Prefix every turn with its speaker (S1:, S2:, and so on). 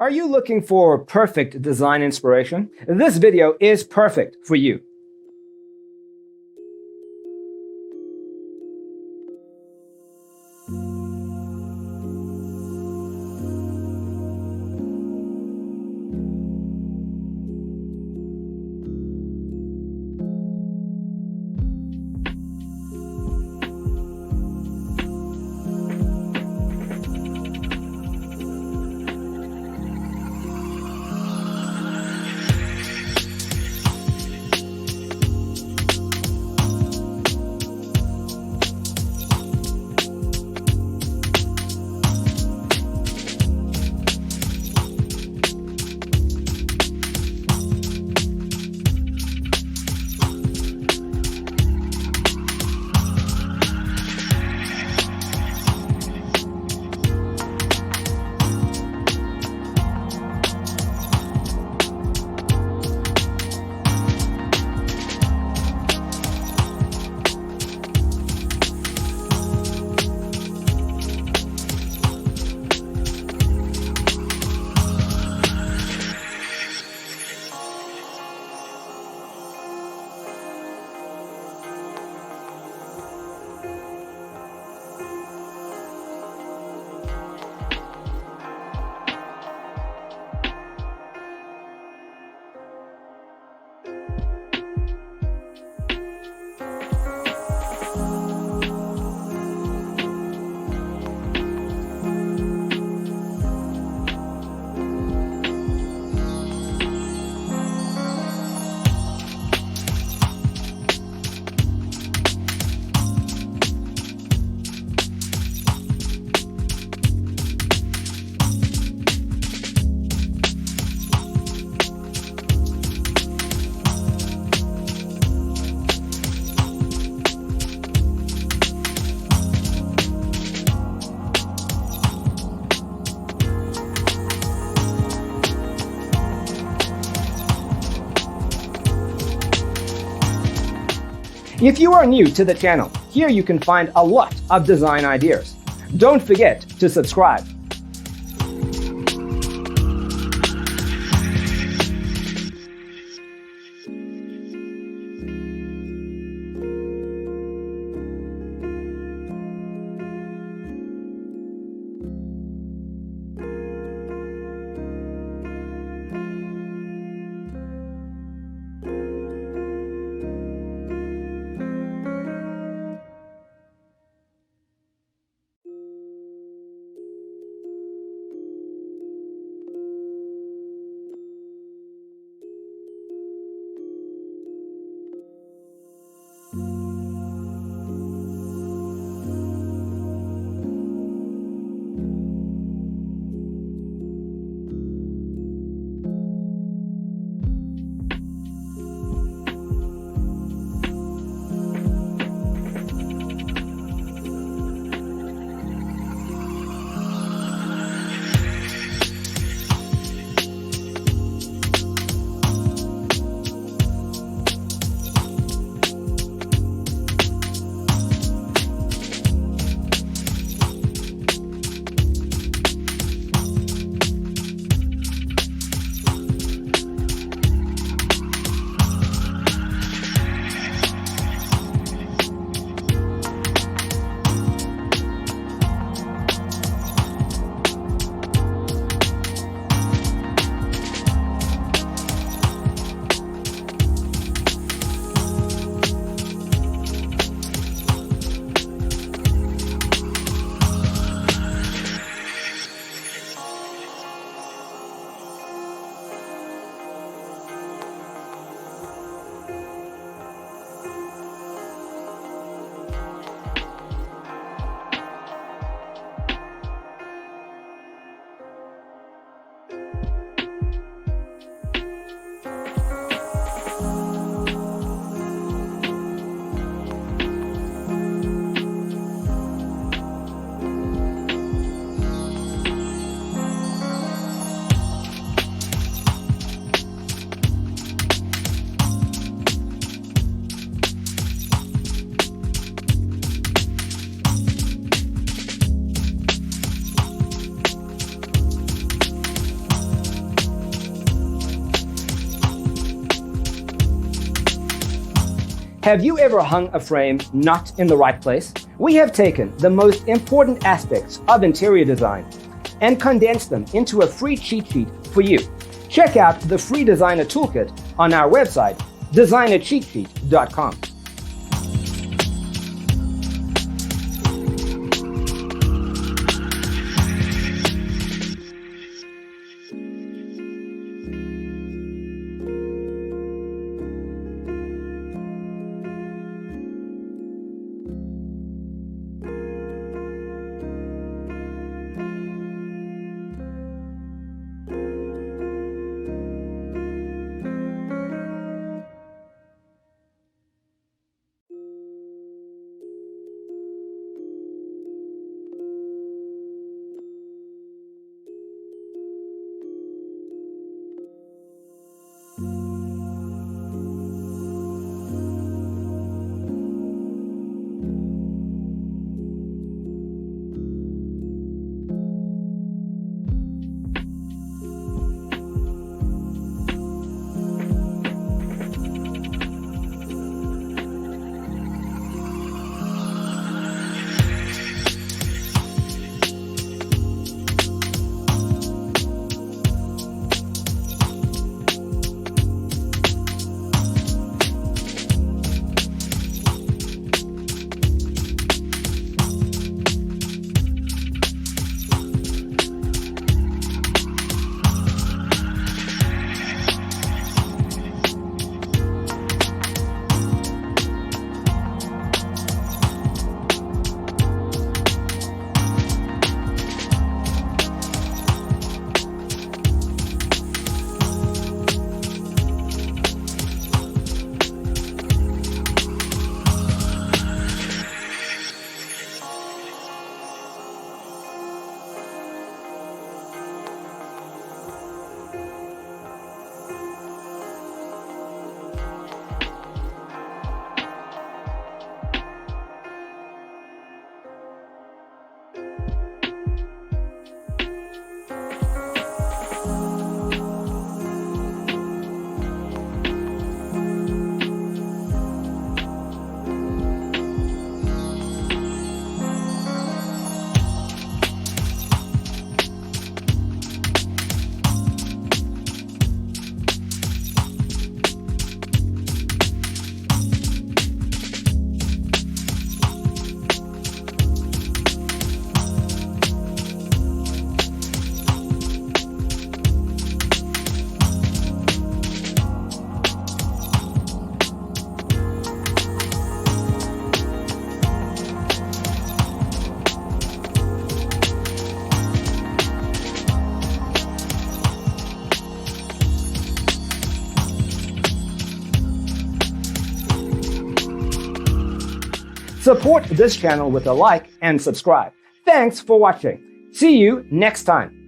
S1: Are you looking for perfect design inspiration? This video is perfect for you. If you are new to the channel, here you can find a lot of design ideas. Don't forget to subscribe. Have you ever hung a frame not in the right place? We have taken the most important aspects of interior design and condensed them into a free cheat sheet for you. Check out the free designer toolkit on our website, designercheatsheet.com.
S2: Support this channel with a like and subscribe. Thanks for watching. See you next time.